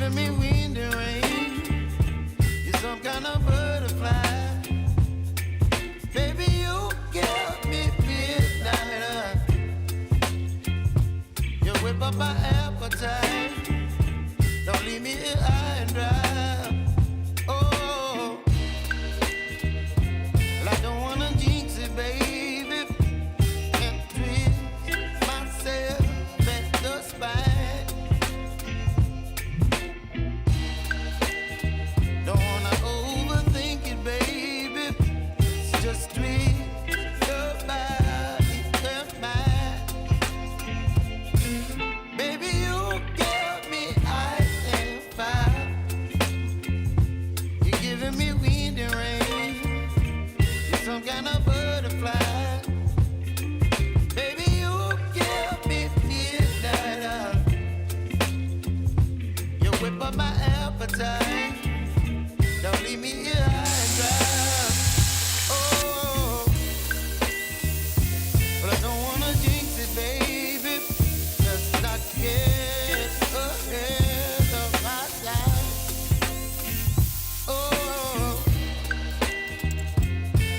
giving me wind and rain. You're some kind of butterfly. Baby, you give me midnight. You whip up my appetite. Don't leave me here high and dry. Oh, well, I don't wanna jinx it, baby, and twist myself at the spine. Don't wanna overthink it, baby. It's just twist your body and mine. Baby, you give me ice and fire. You're giving me wind and rain. You're some kind of butterfly. Baby, you give me midnight. You whip up my appetite. Don't leave me here high and dry. Oh, but I don't wanna jinx it, baby. Just not get ahead of my time. Oh,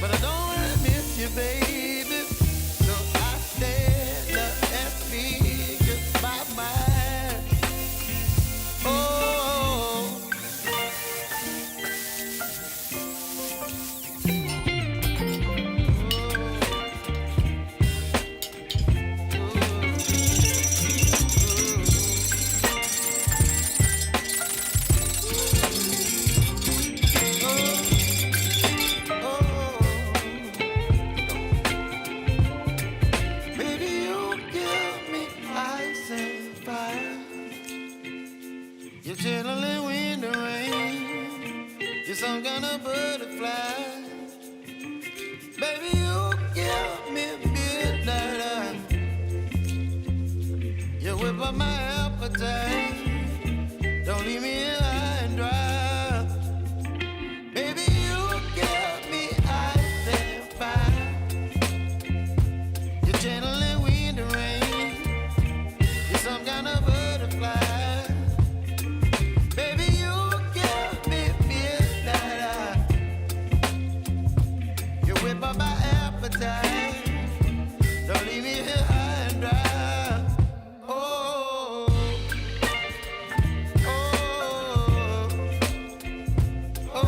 but I don't wanna miss you, baby. So I stand up and speak my mind. Oh. Baby, you give me ice and fire. You're channeling wind and rain. You're some kind of butterfly. Baby, you give me midnight. You whip up my appetite. Don't leave me here high and dry. Baby, you give me ice and fire. You're channeling wind and rain. You're some kind of butterfly. Baby, you give me midnight. You whip up my appetite. Don't leave me here high and dry. Oh, oh, oh,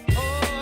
oh,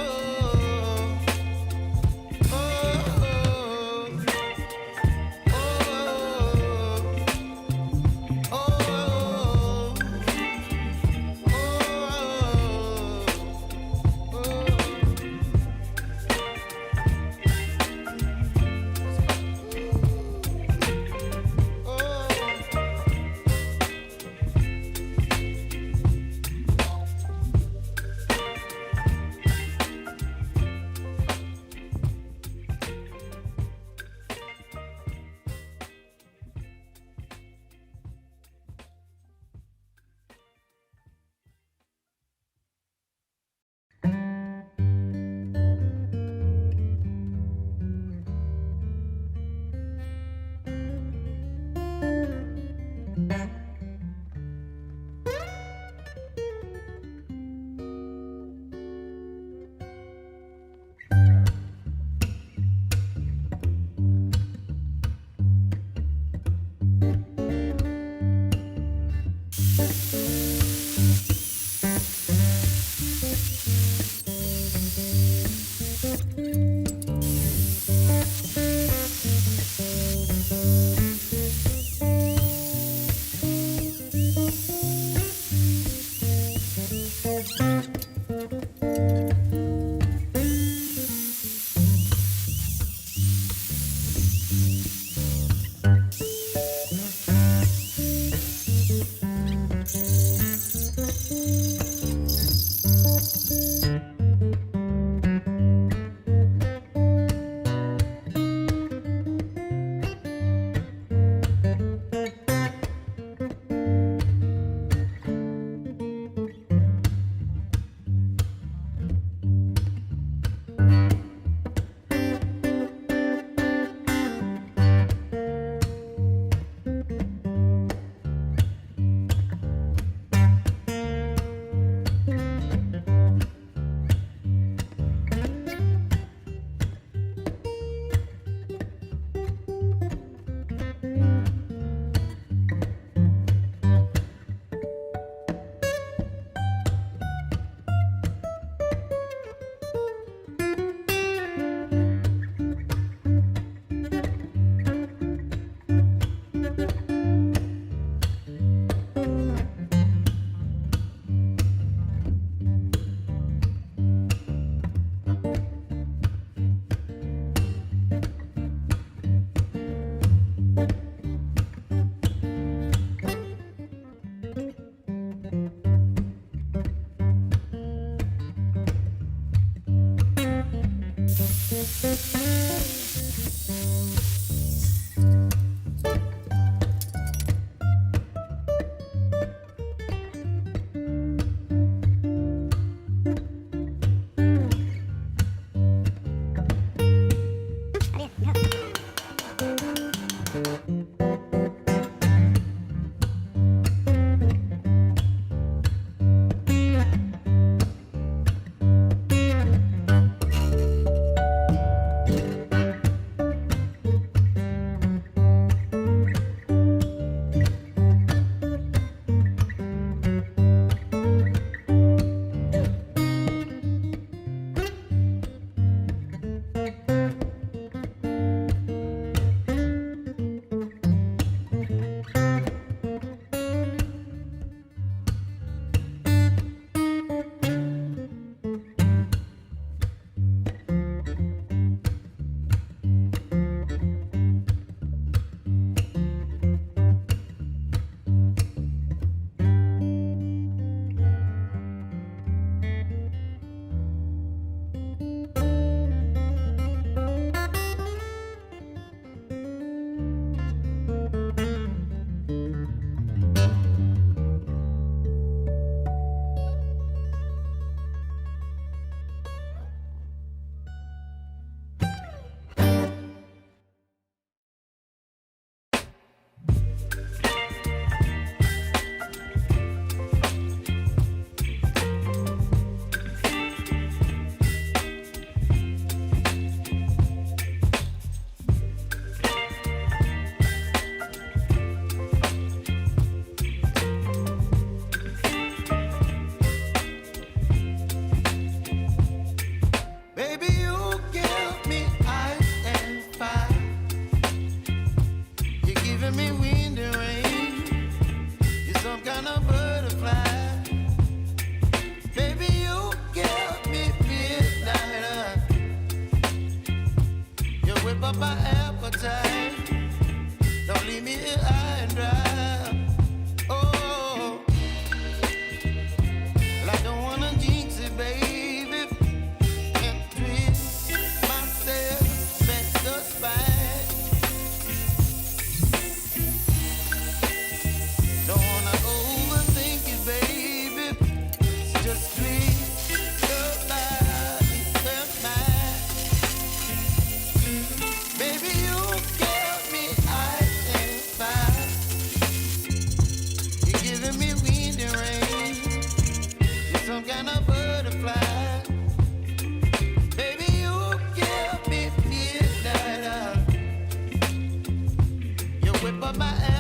kind of butterfly.